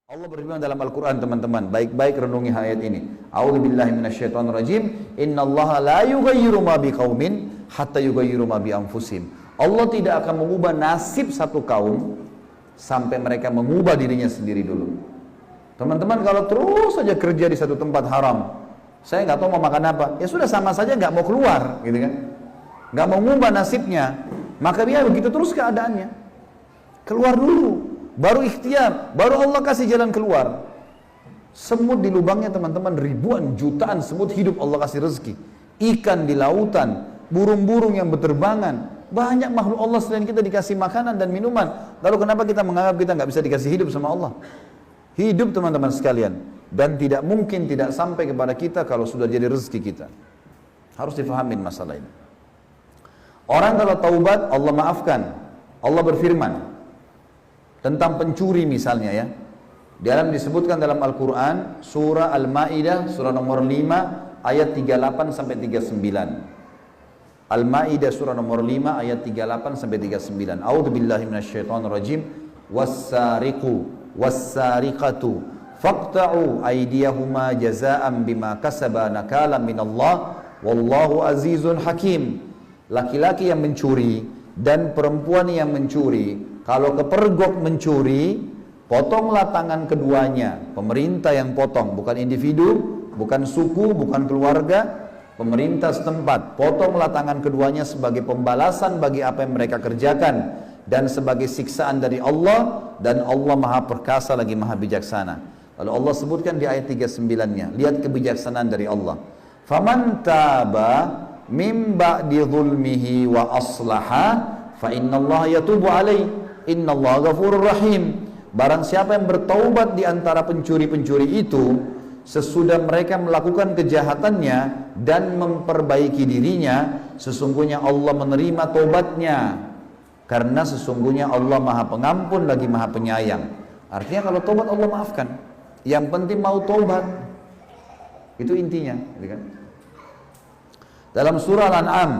Allah berfirman dalam Al-Quran, teman-teman, baik-baik renungi ayat ini. A'udzubillahi minasyaitonirrajim. Innallaha la yughayyiru ma biqaumin hatta yughayyiru ma bi anfusihim. Allah tidak akan mengubah nasib satu kaum sampai mereka mengubah dirinya sendiri dulu. Teman-teman, kalau terus saja kerja di satu tempat haram, saya nggak tahu mau makan apa, ya sudah sama saja nggak mau keluar, gitu kan? Nggak mau mengubah nasibnya, maka dia begitu terus keadaannya. Keluar dulu, baru ikhtiar, baru Allah kasih jalan keluar. Semut di lubangnya, teman-teman, ribuan jutaan semut hidup Allah kasih rezeki. Ikan di lautan, burung-burung yang berterbangan, banyak makhluk Allah selain kita dikasih makanan dan minuman. Lalu kenapa kita menganggap kita nggak bisa dikasih hidup sama Allah? Hidup, teman-teman sekalian, dan tidak mungkin tidak sampai kepada kita kalau sudah jadi rezeki kita. Harus difahamin masalah ini. Orang kalau taubat, Allah maafkan. Allah berfirman tentang pencuri misalnya, ya. Dalam disebutkan dalam Al-Quran, surah Al-Ma'idah, surah nomor 5, ayat 38 sampai 39. Al-Ma'idah surah nomor 5 ayat 38 sampai 39. A'udzubillahi minasyaitonirrajim. Was-sariqu was-sariqatu faqta'u aydiyahuma jazaa'an bima kasaba nakalan minallah wallahu azizun hakim. Laki-laki yang mencuri dan perempuan yang mencuri, kalau kepergok mencuri, potonglah tangan keduanya. Pemerintah yang potong, bukan individu, bukan suku, bukan keluarga. Pemerintah setempat, potonglah tangan keduanya sebagai pembalasan bagi apa yang mereka kerjakan dan sebagai siksaan dari Allah, dan Allah Maha Perkasa lagi Maha Bijaksana. Lalu Allah sebutkan di ayat 39-nya, lihat kebijaksanaan dari Allah. Faman taba mim ba'di zulmihi wa aslaha fa innallaha yatubu alaih innallaha ghafurur rahim. Barang siapa yang bertaubat di antara pencuri-pencuri itu sesudah mereka melakukan kejahatannya dan memperbaiki dirinya, sesungguhnya Allah menerima taubatnya, karena sesungguhnya Allah Maha Pengampun lagi Maha Penyayang. Artinya kalau taubat Allah maafkan. Yang penting mau taubat. Itu intinya, gitu kan? Dalam surah Al-An'am,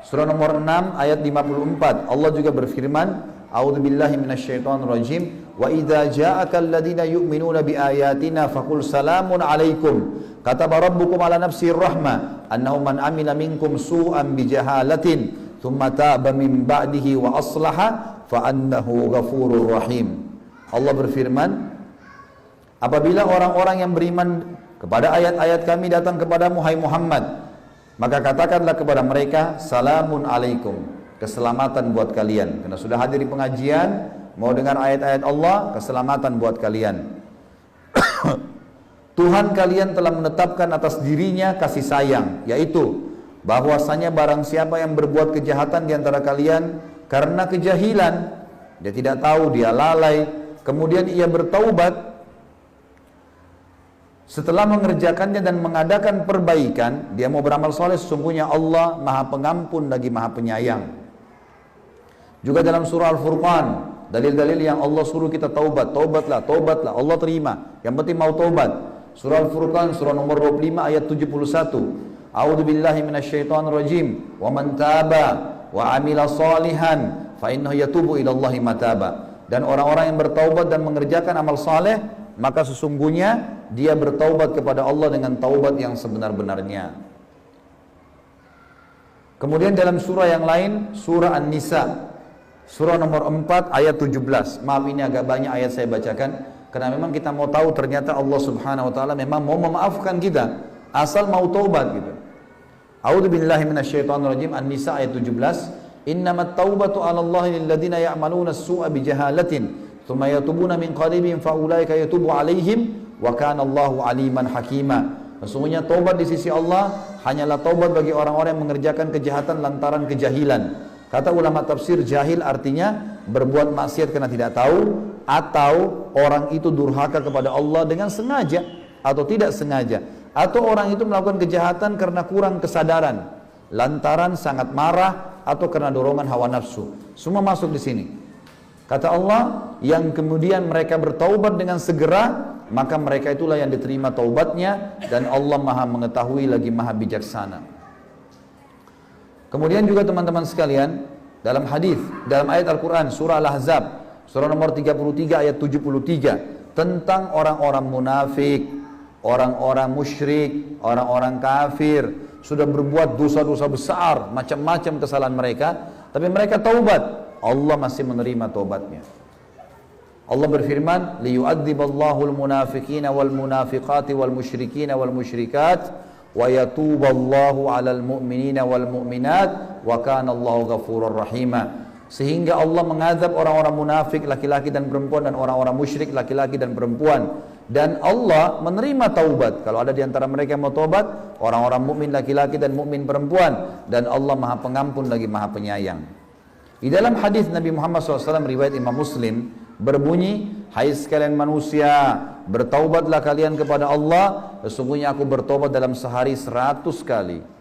surah nomor 6 ayat 54, Allah juga berfirman, A'udzubillahi minasyaitonirrajim. Wa idza ja'aka alladziina yu'minuuna biayatina faqul salamun 'alaikum kataba rabbukum 'ala nafsihi rahmah annahu man 'amila minkum su'an bijahalatin thumma taaba min ba'dihi wa aslaha fa annahu ghafurur rahim. Allah berfirman, apabila orang-orang yang beriman kepada ayat-ayat kami datang kepadamu hai Muhammad, maka katakanlah kepada mereka salamun 'alaikum, keselamatan buat kalian, karena sudah hadir di pengajian, mau dengar ayat-ayat Allah, keselamatan buat kalian. Tuhan kalian telah menetapkan atas dirinya kasih sayang, yaitu bahwasanya barang siapa yang berbuat kejahatan di antara kalian karena kejahilan, dia tidak tahu, dia lalai, kemudian ia bertaubat setelah mengerjakannya dan mengadakan perbaikan, dia mau beramal soleh, sesungguhnya Allah Maha Pengampun lagi Maha Penyayang. Juga dalam surah Al-Furqan, dalil-dalil yang Allah suruh kita taubat, taubatlah, taubatlah, Allah terima. Yang penting mau taubat. Surah Al-Furqan, surah nomor 25 ayat 71. A'udzubillahi minasyaitonirrajim. Wa man taba wa amila salihan fa innahu yatubu ilallahi mataba. Dan orang-orang yang bertaubat dan mengerjakan amal saleh, maka sesungguhnya dia bertaubat kepada Allah dengan taubat yang sebenar-benarnya. Kemudian dalam surah yang lain, surah An-Nisa, surah nomor 4 ayat 17. Maaf, ini agak banyak ayat saya bacakan, karena memang kita mau tahu ternyata Allah Subhanahu wa taala memang mau memaafkan kita asal mau taubat gitu. A'udzubillahi minasyaitonirrajim. An-Nisa ayat 17. Innamat taubatu 'alallahi lilladzina ya'maluna as-su'a bijahalatin tsumma yatubuna min qaribin fa ulaika yatubu 'alaihim wa kana Allahu 'aliman hakima. Sesungguhnya taubat di sisi Allah hanyalah taubat bagi orang-orang yang mengerjakan kejahatan lantaran kejahilan. Kata ulama tafsir, jahil artinya berbuat maksiat karena tidak tahu, atau orang itu durhaka kepada Allah dengan sengaja atau tidak sengaja, atau orang itu melakukan kejahatan karena kurang kesadaran, lantaran sangat marah atau karena dorongan hawa nafsu. Semua masuk di sini. Kata Allah, yang kemudian mereka bertaubat dengan segera, maka mereka itulah yang diterima taubatnya, dan Allah Maha mengetahui lagi Maha Bijaksana. Kemudian juga teman-teman sekalian, dalam hadis, dalam ayat Al-Quran, surah Al-Ahzab, surah nomor 33 ayat 73, tentang orang-orang munafik, orang-orang musyrik, orang-orang kafir, sudah berbuat dosa-dosa besar, macam-macam kesalahan mereka, tapi mereka taubat, Allah masih menerima taubatnya. Allah berfirman, liyu'adziballahu al-munafiqina wal munafiqati wal musyrikina wal musyrikat wa yatuballahu 'alal mu'minina wal mu'minat wa kana Allahu ghafurur rahima. Sehingga Allah mengazab orang-orang munafik laki-laki dan perempuan dan orang-orang musyrik laki-laki dan perempuan, dan Allah menerima taubat kalau ada di antara mereka yang mau taubat, orang-orang mukmin laki-laki dan mukmin perempuan, dan Allah Maha Pengampun lagi Maha Penyayang. Di dalam hadis Nabi Muhammad SAW riwayat Imam Muslim berbunyi, hai sekalian manusia, bertaubatlah kalian kepada Allah, sesungguhnya aku bertobat dalam sehari 100 kali.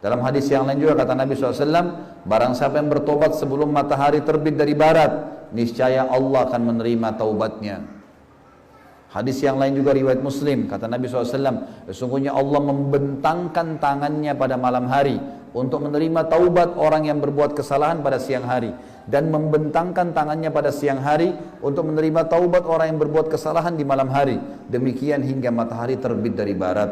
Dalam hadis yang lain juga kata Nabi SAW, barang siapa yang bertobat sebelum matahari terbit dari barat, niscaya Allah akan menerima taubatnya. Hadis yang lain juga riwayat Muslim, kata Nabi SAW, sesungguhnya Allah membentangkan tangannya pada malam hari untuk menerima taubat orang yang berbuat kesalahan pada siang hari, dan membentangkan tangannya pada siang hari untuk menerima taubat orang yang berbuat kesalahan di malam hari, demikian hingga matahari terbit dari barat.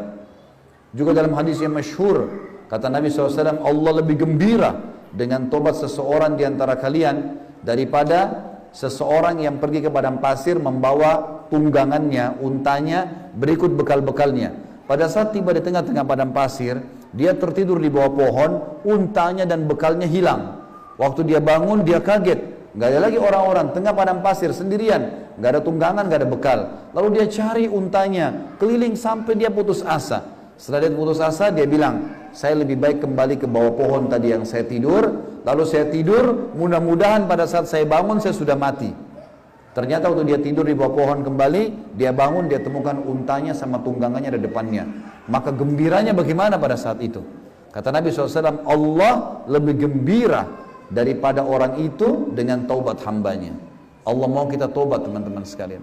Juga dalam hadis yang masyhur, kata Nabi SAW, Allah lebih gembira dengan tobat seseorang di antara kalian daripada seseorang yang pergi ke padang pasir membawa tunggangannya, untanya, berikut bekal-bekalnya. Pada saat tiba di tengah-tengah padang pasir, dia tertidur di bawah pohon, untanya dan bekalnya hilang. Waktu dia bangun, dia kaget. Gak ada lagi orang-orang, tengah padang pasir sendirian, gak ada tunggangan, gak ada bekal. Lalu dia cari untanya, keliling sampai dia putus asa. Setelah dia putus asa, dia bilang, saya lebih baik kembali ke bawah pohon tadi yang saya tidur, lalu saya tidur, mudah-mudahan pada saat saya bangun saya sudah mati. Ternyata waktu dia tidur di bawah pohon kembali, dia bangun, dia temukan untanya sama tunggangannya di depannya. Maka gembiranya bagaimana pada saat itu? Kata Nabi SAW, Allah lebih gembira daripada orang itu dengan taubat hambanya. Allah mau kita taubat, teman-teman sekalian.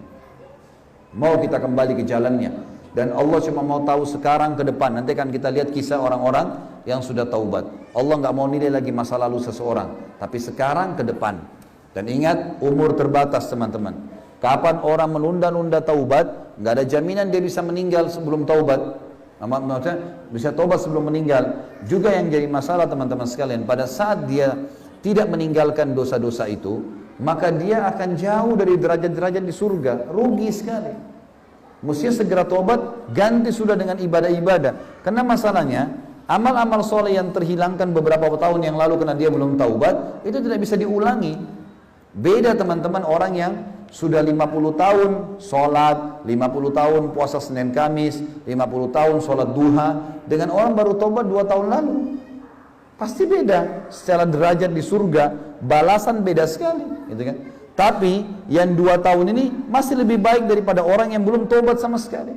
Mau kita kembali ke jalannya. Dan Allah cuma mau tahu sekarang ke depan. Nanti kan kita lihat kisah orang-orang yang sudah taubat. Allah nggak mau nilai lagi masa lalu seseorang, tapi sekarang ke depan. Dan ingat, umur terbatas, teman-teman. Kapan orang menunda-nunda taubat, nggak ada jaminan dia bisa meninggal sebelum taubat. Maksudnya bisa taubat sebelum meninggal. Juga yang jadi masalah, teman-teman sekalian, pada saat dia tidak meninggalkan dosa-dosa itu, maka dia akan jauh dari derajat-derajat di surga. Rugi sekali. Mestinya segera tobat, ganti sudah dengan ibadah-ibadah. Karena masalahnya, amal-amal soleh yang terhilangkan beberapa tahun yang lalu karena dia belum taubat, itu tidak bisa diulangi. Beda, teman-teman, orang yang sudah 50 tahun sholat, 50 tahun puasa Senin Kamis, 50 tahun sholat duha, dengan orang baru taubat 2 tahun lalu. Pasti beda, secara derajat di surga, balasan beda sekali, gitu kan? Tapi yang 2 tahun ini masih lebih baik daripada orang yang belum tobat sama sekali.